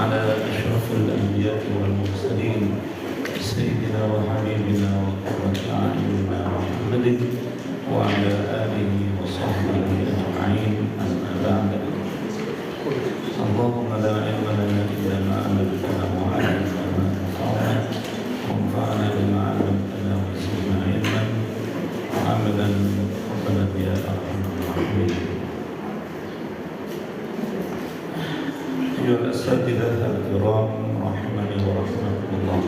على أشرف الأنبياء والمرسلين سيدنا وحبيبنا وقرة أعيننا محمد وعلى آله وصحبه أجمعين. أما بعد، اللهم لا علم لنا إلا ما علمتنا وعلمنا ما ينفعنا وانفعنا بما علمتنا وزدنا علما وعملا ربنا يا أرحم الراحمين. أيها الأساتذة الكرام رحمني ورحمكم الله.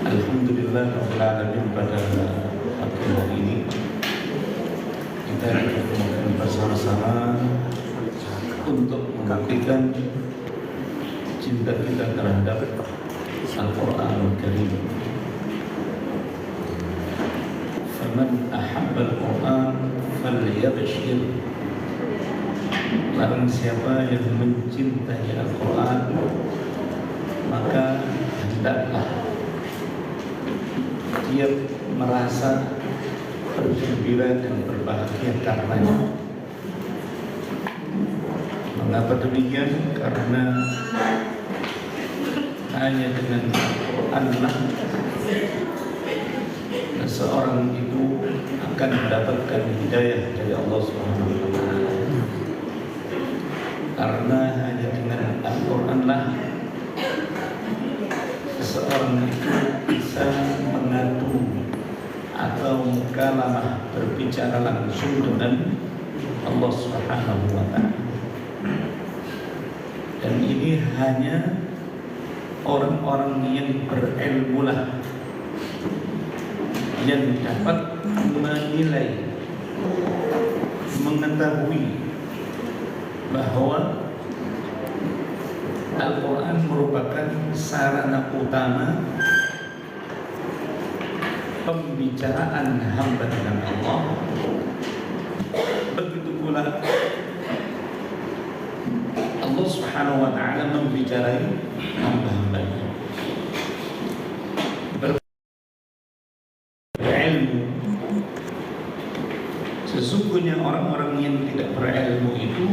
Alhamdulillah Rabbil Alamin, pada pagi hari ini kita dipertemukan bersama-sama untuk membuktikan cinta kita terhadap Al-Quranul Karim. Faman ahabbal Quran falyabshir. Barang siapa yang mencintai Al-Quran, maka hendaklah dia merasa bergembira dan berbahagia karenanya. Mengapa demikian? Karena hanya dengan Al-Quranlah seorang itu akan mendapatkan hidayah dari Allah Subhanahu wa Ta'ala. Karena hanya dengan Al-Quranlah seseorang itu bisa mengadu atau mukalamah, berbicara langsung dengan Allah Subhanahu wa Ta'ala. Dan ini hanya orang-orang yang berilmu lah yang dapat menilai, mengetahui bahwa Al-Quran merupakan sarana utama pembicaraan hamba dengan Allah. Begitu pula Allah Subhanahu wa Ta'ala membicarai hamba-hambanya. Berilmu, sesungguhnya orang-orang yang tidak berilmu itu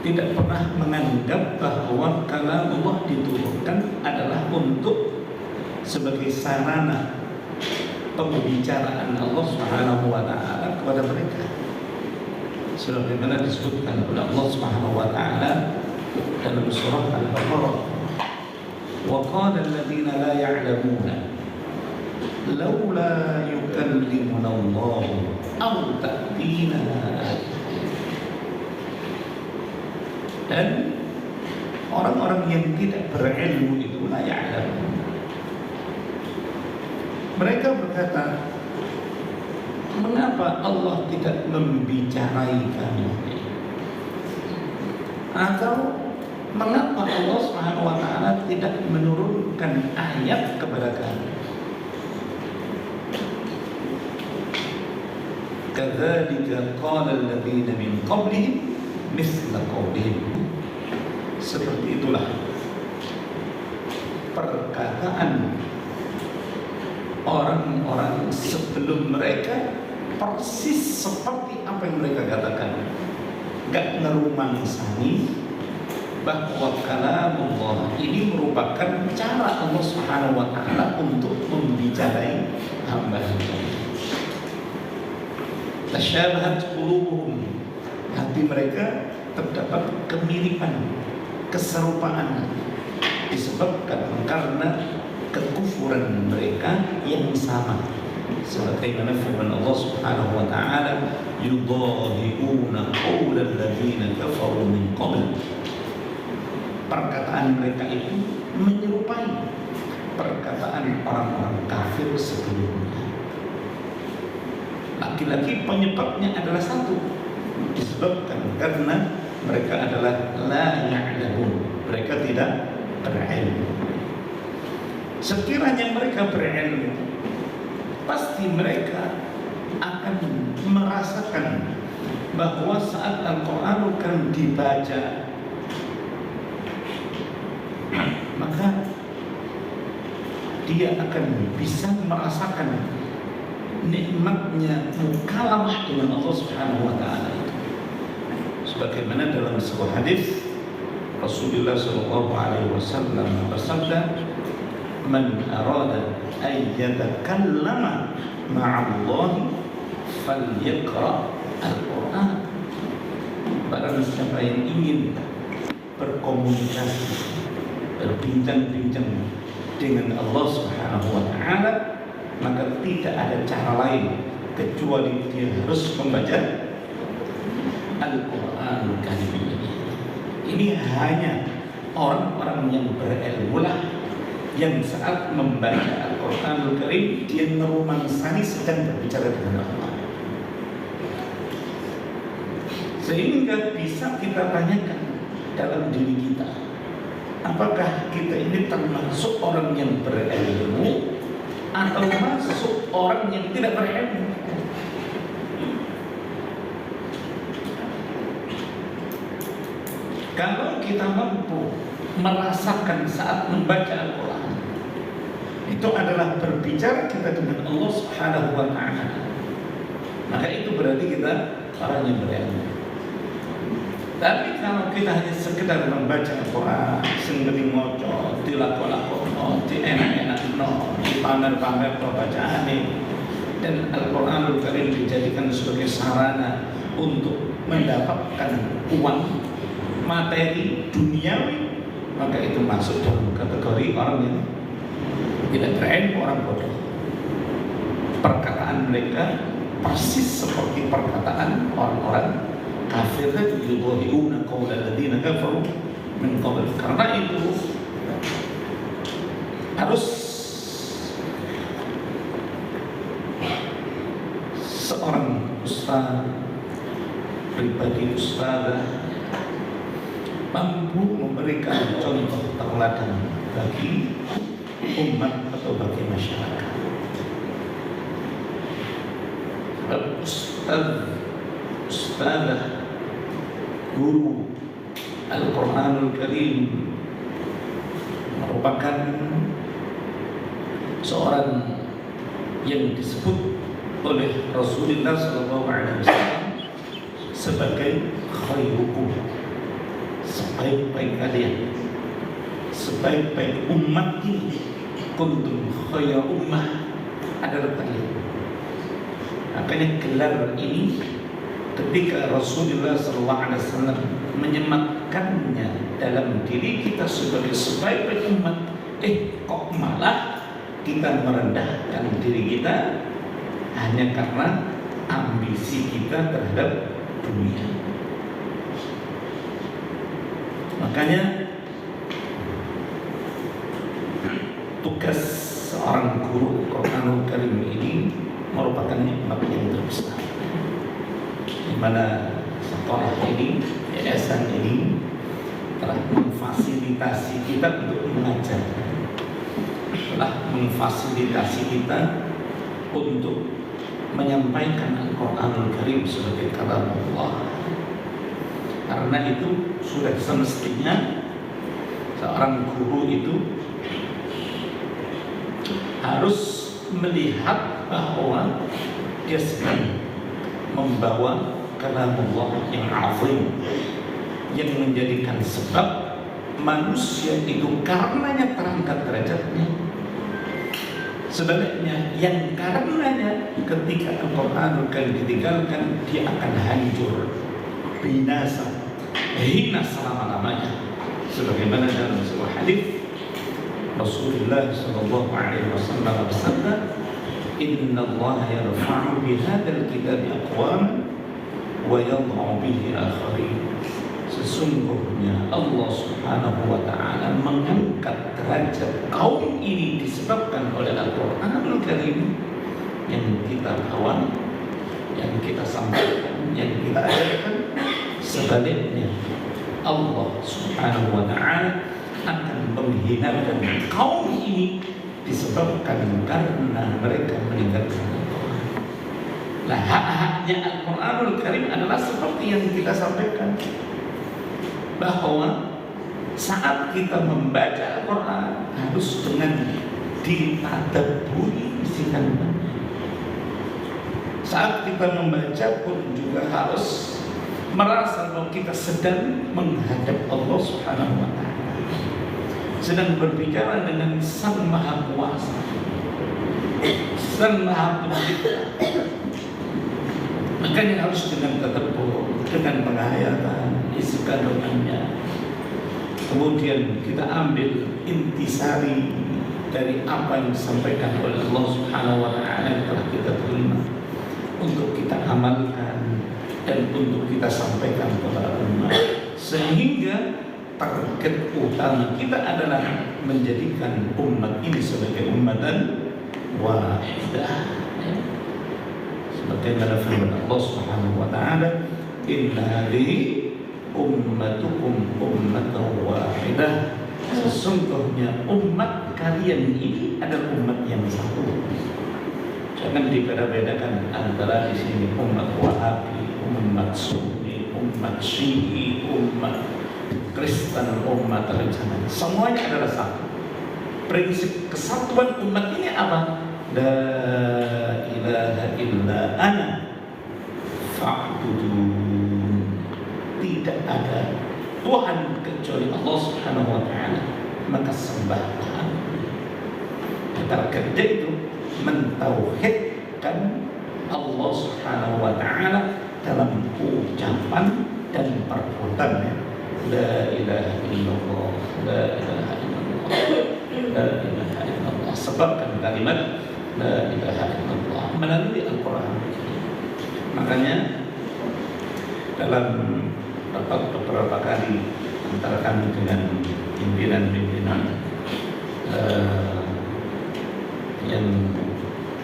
tidak pernah menganggap bahwa kalamullah diturunkan adalah untuk sebagai sarana pembicaraan Allah Subhanahu wa Ta'ala kepada mereka. Sebagaimana disebutkan oleh Allah Subhanahu wa Ta'ala dalam surah Al-Baqarah, wa qala alladziina la ya'lamuuna laula yukallimuna Allah aw ta'tina. Dan orang-orang yang tidak berilmu itu la ya'lamun, mereka berkata, mengapa Allah tidak membicarai kami? Atau mengapa Allah Subhanahu wa Ta'ala tidak menurunkan ayat kepada kami? Kadzalika qala alladziina min qablihim mithla qawlihim. Seperti itulah perkataan orang-orang sebelum mereka, persis seperti apa yang mereka katakan. Gak ngerumangsani bahwa kalamullah ini merupakan cara Allah Subhanahu wa Ta'ala untuk membicarai hamba-hambanya. Tasyabahat qulubuhum, hati mereka terdapat kemiripan, keserupaan, disebabkan karena kekufuran mereka yang sama. Sebagaimana firman Allah Subhanahu wa Ta'ala, yudhahi'una qawla alladziina kafaru min qabl. Perkataan mereka itu menyerupai perkataan orang-orang kafir sebelumnya. Lagi-lagi penyebabnya adalah satu, disebabkan karena mereka adalah la ya'lamun, mereka tidak berilmu. Sekiranya mereka berilmu, pasti mereka akan merasakan bahwa saat Al-Quran akan dibaca, maka dia akan bisa merasakan nikmatnya mukalamah dengan Allah Subhanahu wa taala. Sebagaimana dalam sebuah hadis Rasulullah sallallahu alaihi wasallam bersabda, "Man arada ay yatakallama ma'allahi falyaqra al-Qur'an." Barang siapa yang ingin berkomunikasi, berbincang-bincang dengan Allah Subhanahu wa taala, maka tidak ada cara lain kecuali dia harus membaca Al-Qur'anul Karim. Ini hanya orang-orang yang berilmu lah yang saat membaca Al-Qur'anul Karim dia merumangsani sedang berbicara dengan Allah. Sehingga bisa kita tanyakan dalam diri kita, apakah kita ini termasuk orang yang berilmu atau masuk orang yang tidak berilmu? Kalau kita mampu merasakan saat membaca Al-Quran, itu adalah berbicara kita dengan Allah Subhanahu wa ta'ala, maka itu berarti kita orang yang berilmu. Tapi kalau kita hanya sekedar membaca Al-Quran, sendiri ngoco, dilakon-lakon, dienak-enakno, dipamer-pamer bacaan ini, dan Al-Quranul Karim dijadikan sebagai sarana untuk mendapatkan uang, materi duniawi, maka itu masuk dalam kategori orang yang tidak berilmu, orang bodoh. Perkataan mereka persis seperti perkataan orang-orang kafir tadi, yudahiuna qaula alladziina kafaru min qabl. Karena itu harus seorang ustaz, pribadi ustazah mampu memberikan contoh teladan bagi umat atau bagi masyarakat. Ustazah, guru Al-Quranul Karim merupakan seorang yang disebut oleh Rasulullah SAW sebagai khairukum, sebaik-baik kalian, sebaik-baik umat ini. Kuntum khayra ummah adalah kalian. Makanya gelar ini ketika Rasulullah SAW menyematkannya dalam diri kita sebagai sebaik-baik umat, kok malah kita merendahkan diri kita hanya karena ambisi kita terhadap dunia. Makanya tugas seorang guru Al-Quranul Karim ini merupakan nikmat yang terbesar, di mana sekolah ini, yayasan ini telah memfasilitasi kita untuk mengajar, telah memfasilitasi kita untuk menyampaikan Al-Quranul Karim sebagai kalam Allah. Karena itu sudah semestinya seorang guru itu harus melihat bahwa dia sedang membawa kalam Allah yang azim, yang menjadikan sebab manusia itu karenanya terangkat derajatnya. Sebaliknya yang karenanya ketika Al-Quranul Karim ditinggalkan, dia akan hancur, binasa, hina selama-lamanya. Sebagaimana dalam sebuah hadis Rasulullah sallallahu alaihi wasallam bersabda, "Inna Allah yarfa'u bihadzal kitabi aqwaman wa yadh'u bihi akharin." Sesungguhnya Allah Subhanahu wa ta'ala mengangkat derajat kaum ini disebabkan oleh Al-Quranul Karim yang kita bawa, yang kita sampaikan, yang kita ajarkan. Sebaliknya Allah Subhanahu wa ta'ala akan menghinakan kaum ini disebabkan karena mereka meninggalkan Al-Quran. Nah, hak-haknya Al-Quranul Karim adalah seperti yang kita sampaikan, bahwa saat kita membaca Al-Quran harus dengan ditadabburi isi kalimatnya. Saat kita membaca pun juga harus merasa bahwa kita sedang menghadap Allah Subhanahu wa Ta'ala, sedang berbicara dengan Sang Maha Kuasa, Sang Maha Pencipta. Makanya harus dengan tadabbur, dengan penghayatan isi kandungannya. Kemudian kita ambil intisari dari apa yang disampaikan oleh Allah Subhanahu wa Ta'ala yang telah kita terima, untuk kita amalkan dan untuk kita sampaikan kepada umat, sehingga target utama kita adalah menjadikan umat ini sebagai ummatan wahidah. Sebagaimana firman Allah Subhanahu wa Ta'ala, inna hadhihi ummatukum ummatan wahidah, sesungguhnya umat kalian ini adalah umat yang satu. Jangan dibeda-bedakan antara di sini umat Wahabi, umat Sunni, umat Syi'i, umat Kristen, umat Jangan. Semuanya adalah satu. Prinsip kesatuan umat ini apa? La ilaha illa ana fa'budun. Tidak ada Tuhan kecuali Allah Subhanahu wa Ta'ala, maka sembahlah. Kata kerja itu mentauhidkan Allah Subhanahu wa Ta'ala dalam ucapan dan perbuatannya. La ilaha illallah, la ilaha illallah, la ilaha illallah. Sebabkan kalimat la ilaha illallah melalui Al-Quran. Makanya dalam rapat beberapa kali antara kami dengan pimpinan-pimpinan yang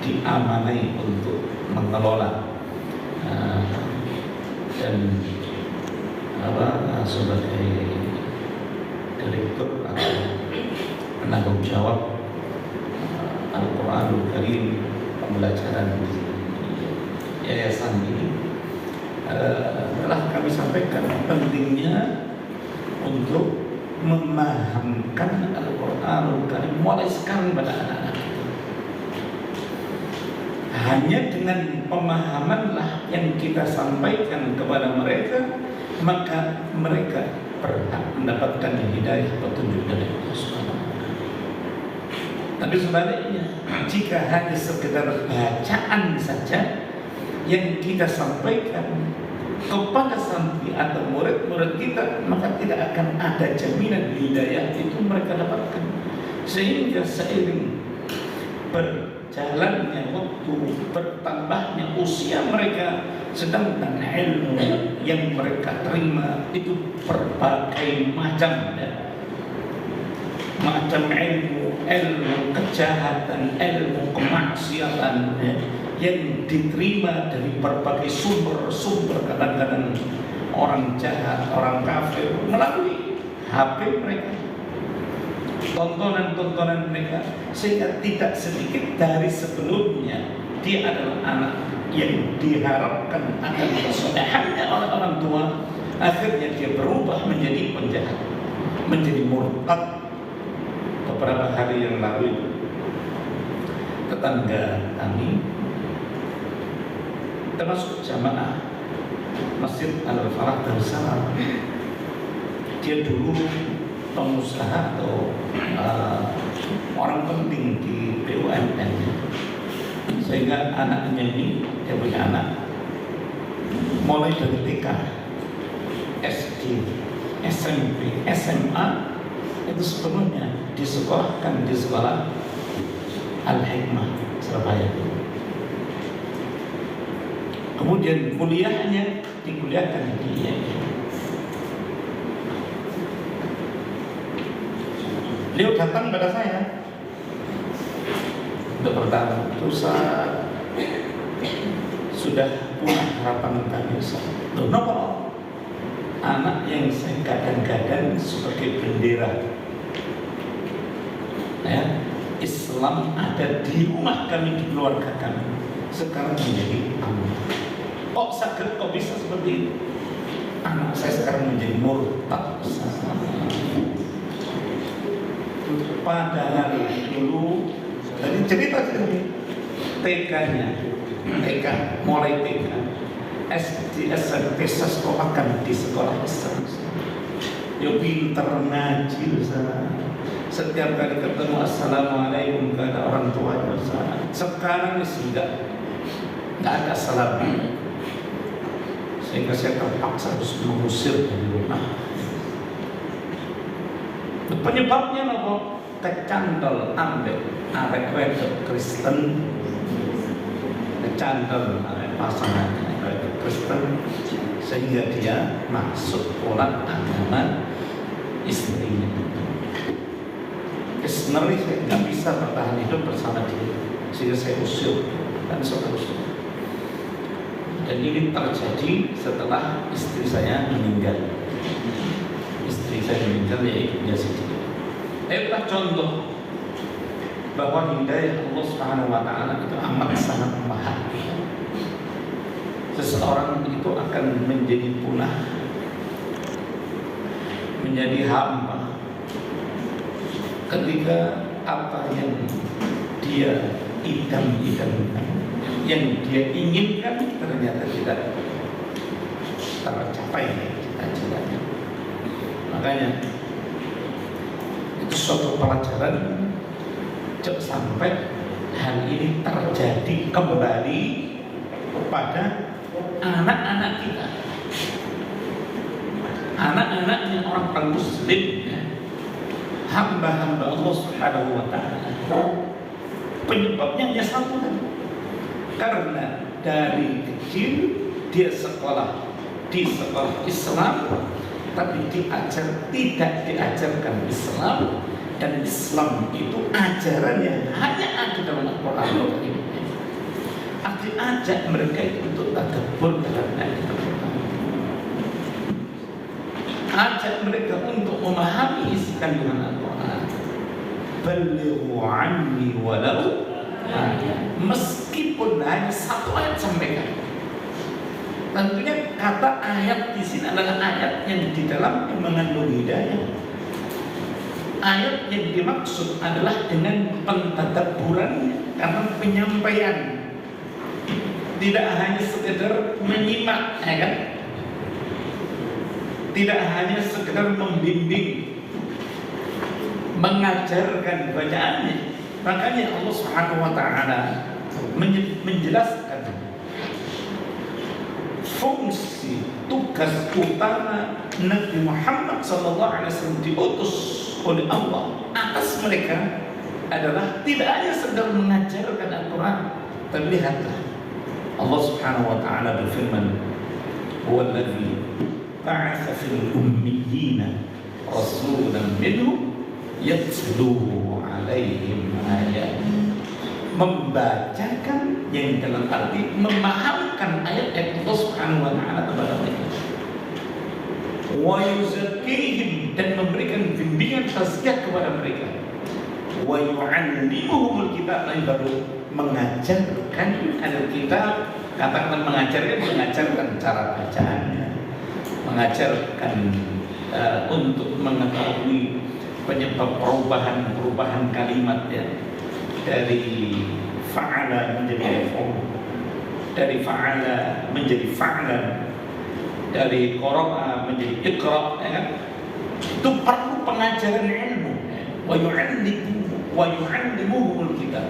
diamanai untuk mengelola dan sebagai direktur atau penanggung jawab Al-Quranul Karim pembelajaran di yayasan ini, telah kami sampaikan pentingnya untuk memahamkan Al-Quranul Karim mulai sekarang pada anak-anak. Hanya dengan pemahamanlah yang kita sampaikan kepada mereka, maka mereka berhak mendapatkan hidayah petunjuk dari Allah Subhanahu wa Ta'ala. Tapi sebaliknya, jika hanya sekedar bacaan saja yang kita sampaikan kepada santri atau murid-murid kita, maka tidak akan ada jaminan hidayah itu mereka dapatkan. Sehingga seiring berjalannya waktu, bertambahnya usia mereka, sedangkan ilmu yang mereka terima itu berbagai macam, macam ilmu kejahatan, ilmu kemaksiatan, yang diterima dari berbagai sumber-sumber, kadang-kadang orang jahat, orang kafir, melalui HP mereka, tontonan-tontonan mereka, sehingga tidak sedikit dari sebelumnya dia adalah anak yang diharapkan akan kesolehannya oleh orang tua, akhirnya dia berubah menjadi penjahat, menjadi murtad. Beberapa hari yang lalu tetangga kami, termasuk jamaah Masjid Al-Falah Darussalam, dia dulu pengusaha atau orang penting di BUMN, sehingga anaknya ini, dia punya anak mulai dari TK, SD, SMP, SMA itu sepenuhnya disekolahkan di sekolah Al-Hikmah Surabaya. Kemudian kuliahnya dikuliahkan di IAIN. Beliau datang pada saya untuk bertanya, Ustaz, sudah punya harapan kami, Ustaz. Loh, kenapa? Anak yang saya gadang-gadang sebagai bendera, ya, Islam ada di rumah kami, di keluarga kami, sekarang menjadi aman. Kok bisa seperti itu? Anak saya sekarang menjadi murtad. Padahal dulu tadi cerita TK-nya mereka mulai TK, SD, SMP, sekolahkan di sekolah Islam. Ya pinter ngaji sana. Setiap kali ketemu assalamualaikum kepada orang tuanya sana. Sekarang sudah nggak ada salam, sehingga saya terpaksa harus mengusir dari rumah. Penyebabnya apa? Kecantol ambek arek wedok Kristen, kecantol arek pasangan wedok Kristen, sehingga dia masuk pola agama istrinya. Sebenarnya saya nggak bisa bertahan hidup bersama dia, sehingga saya usir dan seterusnya. Dan ini terjadi setelah istri saya meninggal. Istri saya meninggal, ya ibunya sedih. Itulah contoh bahwa hidayah Allah Subhanahu wa Ta'ala itu amat sangat mahal. Seseorang itu akan menjadi punah, menjadi hamba ketika apa yang dia idam-idamkan, yang dia inginkan ternyata tidak tercapai cita-citanya. Makanya itu suatu pelajaran, jangan sampai hal ini terjadi kembali kepada anak-anak kita, anak-anaknya orang muslim, hamba-hamba Allah Subhanahu wa Ta'ala. Penyebabnya hanya satu kan, karena dari kecil dia sekolah di sekolah Islam, tapi tidak diajarkan Islam, dan Islam itu ajaran yang hanya ada dalam Al-Quran. Diajak mereka itu untuk tadabbur dalam ayat Al-Quran, ajak mereka untuk memahami isi kandungan Al-Quran. Balighu anni walau meskipun hanya satu ayat sampaikan. Tentunya kata ayat di sini adalah ayat yang di dalam mengandung hidayah. Ayat yang dimaksud adalah dengan pentadabburan, karena penyampaian, tidak hanya sekedar menyimak, ya kan? Tidak hanya sekedar membimbing, mengajarkan bacaannya. Makanya Allah Subhanahu wa Ta'ala menjelaskan fungsi tugas utama Nabi Muhammad SAW diutus oleh Allah atas mereka adalah tidak hanya sekedar mengajarkan Al-Quran, tapi lihatlah Allah Subhanahu wa Ta'ala berfirman, "Huwallazi ba'atsa fil ummiyina rasulan minhum yatlu 'alaihim ayatihi." Membacakan, yang dalam arti memahamkan ayat-ayat Allah Subhanahu wa Ta'ala kepada mereka. Wa yuzakkihim, dan memberikan bimbingan tazkiyah kepada mereka. Wa yu'allimuhumul kitab, dan baru mengajarkan Alkitab. Katakan mengajarkan cara bacaannya, mengajarkan untuk mengetahui penyebab perubahan kalimat, ya, dari fa'ala menjadi fa'ul, dari fa'ala menjadi fa'lan, dari qara'a menjadi iqra', ya kan? Itu perlu pengajaran ilmu. Wa yu'allimuhumul kitab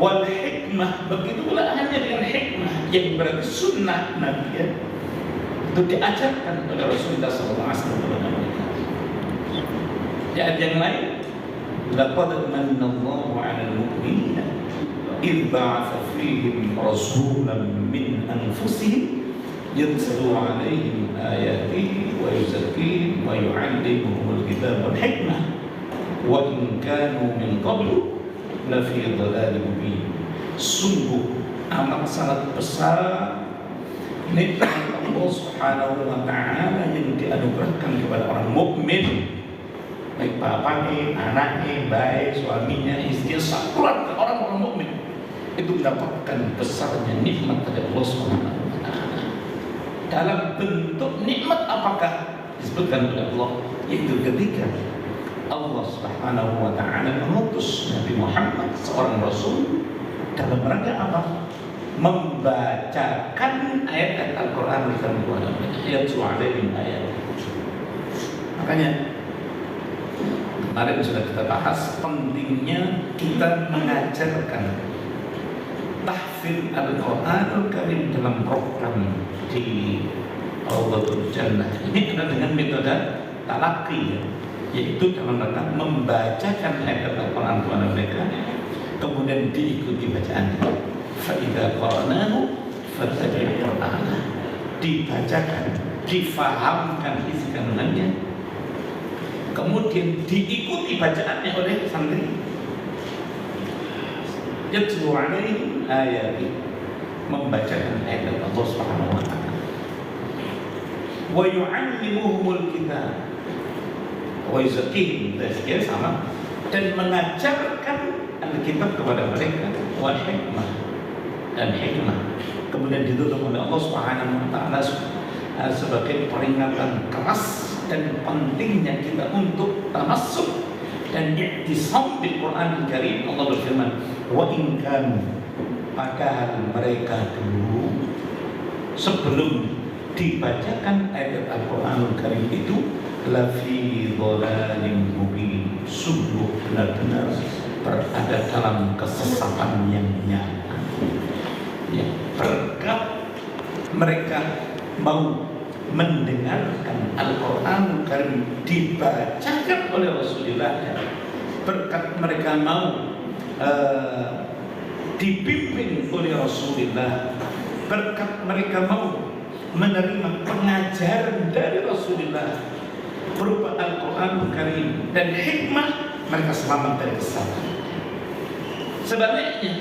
wal hikmah. Begitu pula hanya dengan hikmah, yang berarti sunnah Nabi, ya, itu diajarkan oleh Rasulullah SAW. Di ayat yang lain, laqad manna Allahu 'alal mu'minina idh ba'atsa fihim rasulan min anfusihim yatlu 'alaihim ayatihi wa yuzakkihim wa yu'allimuhumul kitaba wal hikmah wa in kanu min qablu la fi dhalalin mubin. Sungguh amat sangat besar nikmat Allah Subhanahu wa Ta'ala yang dianugerahkan kepada orang mukmin, baik bapaknya, anaknya, baik suaminya, istrinya, keluarga orang-orang mukmin itu mendapatkan besarnya nikmat dari Allah Subhanahu wa Ta'ala. Dalam bentuk nikmat apakah disebutkan oleh Allah? Yaitu ketika Allah Subhanahu wa Ta'ala mengutus Nabi Muhammad seorang Rasul dalam rangka apa? membacakan ayat-ayat Al-Quran kepada mereka, yatlu alaihim ayat. Makanya kemarin sudah kita bahas pentingnya kita mengajarkan tahfidz Al-Quranul Karim dalam program di Rawdatul Jannah. Ini adalah dengan metode talaqi, yaitu dalam rangka membacakan ayat Al-Quran kepada mereka, kemudian diikuti bacaannya. Fa'idha qara'nahu fattabi' qur'anah, dibacakan, difahamkan isi kandungannya, kemudian diikuti bacaannya oleh santri. Yatlu alaihim ayati, membacakan ayat Allah Subhanahu wa ta'ala. Wa yu'allimuhumul kitab wa yuzakkihim, tazkiyah sama, dan mengajarkan Alkitab kepada mereka, wal hikmah, dan hikmah. Kemudian ditutup oleh Allah Subhanahu wa ta'ala sebagai peringatan keras dan pentingnya kita untuk tamassuk dan i'tisam bil Qur'anil Karim. Allah berfirman, wa in kanu, maka mereka dulu sebelum dibacakan ayat Al-Qur'anul Karim itu lafi dhalalim mubin, sungguh benar-benar berada dalam kesesatan yang nyata. Ya, berkat mereka mau mendengarkan Al-Quran Karim dibacakan oleh Rasulullah, ya. Berkat mereka mau dipimpin oleh Rasulullah, berkat mereka mau menerima pengajaran dari Rasulullah berupa Al-Quran Karim dan hikmah, mereka selamat dari kesalahan. Sebaliknya,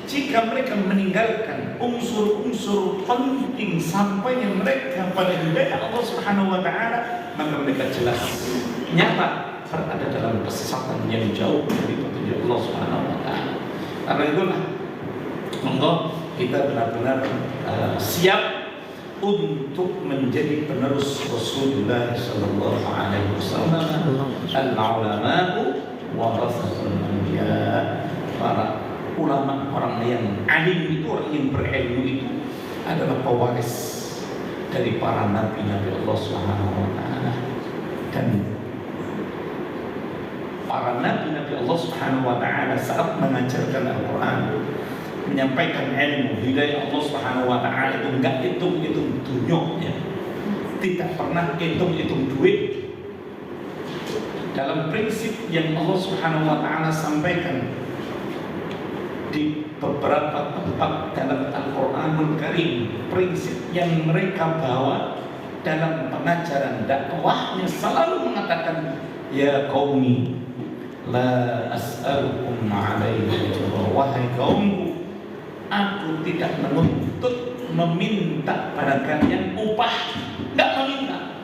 jika mereka meninggalkan unsur-unsur penting sampainya mereka pada hidayah Allah Subhanahu wa ta'ala, maka mereka jelas nyata berada dalam kesesatan yang jauh dari petunjuk Allah Subhanahu wa ta'ala. Karena itulah monggo kita benar-benar siap untuk menjadi penerus Rasulullah sallallahu alaihi wasallam. Al-ulama'u warasatul anbiya, para ulama, orang yang alim itu, orang yang berilmu itu adalah pewaris dari para nabi-nabi Allah Subhanahu wa ta'ala. Dan para nabi-nabi Allah Subhanahu wa ta'ala saat mengajarkan Al-Quran, menyampaikan ilmu hidayah Allah Subhanahu wa ta'ala, itu enggak hitung-hitung dunyanya, tidak pernah hitung-hitung duit. Dalam prinsip yang Allah Subhanahu wa ta'ala sampaikan di beberapa tempat dalam Al-Quranul Karim, prinsip yang mereka bawa dalam pengajaran dakwahnya selalu mengatakan, ya qaumi la as'alukum alaihi ajra, wahai kaumku, aku tidak menuntut meminta pada kalian upah, tidak meminta.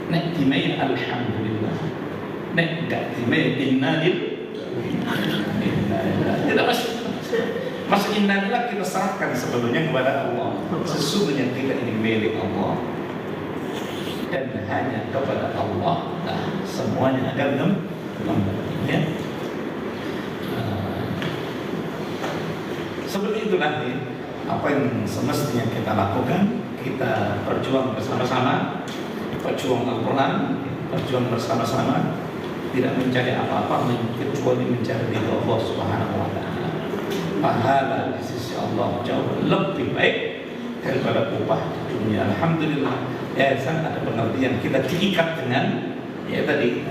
Nek dimai alhamdulillah, nek enggak dimai innalil. Tidak masuk innalillah, kita serahkan sebetulnya kepada Allah. Sesungguhnya tidak ini milik Allah dan hanya kepada Allah lah semuanya akan kembalinya. Seperti itulah apa yang semestinya kita lakukan. Kita berjuang bersama-sama, berjuang Al-Quran, berjuang bersama-sama, tidak mencari apa-apa kecuali mencari ridha Allah Subhanahu wa ta'ala. Pahala di sisi Allah jauh lebih baik daripada upah di dunia. Alhamdulillah, yayasan ada pengertian kita diikat dengan ya tadi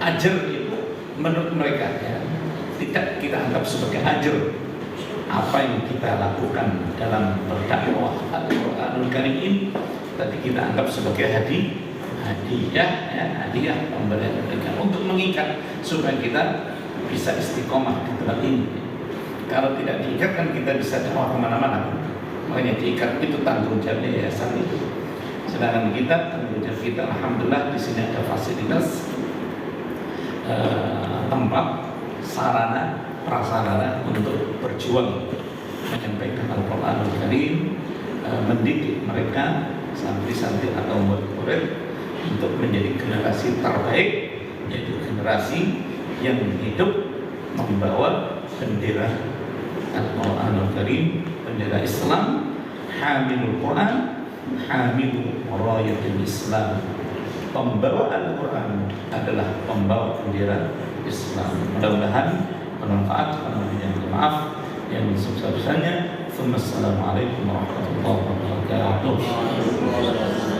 ajar itu menurut mereka, ya, tidak kita anggap sebagai ajar apa yang kita lakukan dalam berdakwah Al-Quranul Karim ini, tapi kita anggap sebagai hadiah, ya, hadiah pemberian mereka untuk mengikat supaya kita bisa istiqomah di tempat ini. Kalau tidak diikat kan kita bisa dakwah kemana-mana. Makanya diikat itu tanggung jawabnya yayasan itu. Sedangkan kita tanggung jawab kita, alhamdulillah di sini ada fasilitas, tempat, sarana, prasarana untuk berjuang menyampaikan Al-Quranul Karim, mendidik mereka santri-santri atau murid-murid untuk menjadi generasi terbaik, yaitu generasi yang hidup membawa bendera Al-Quranul Karim, bendera Islam, hamilul Quran, hamilu rayatul Islam. Pembawa Al-Quran adalah pembawa bendera Islam. Mudah-mudahan bermanfaat. Maaf yang sebesar-besarnya. Assalamualaikum warahmatullahi wabarakatuh.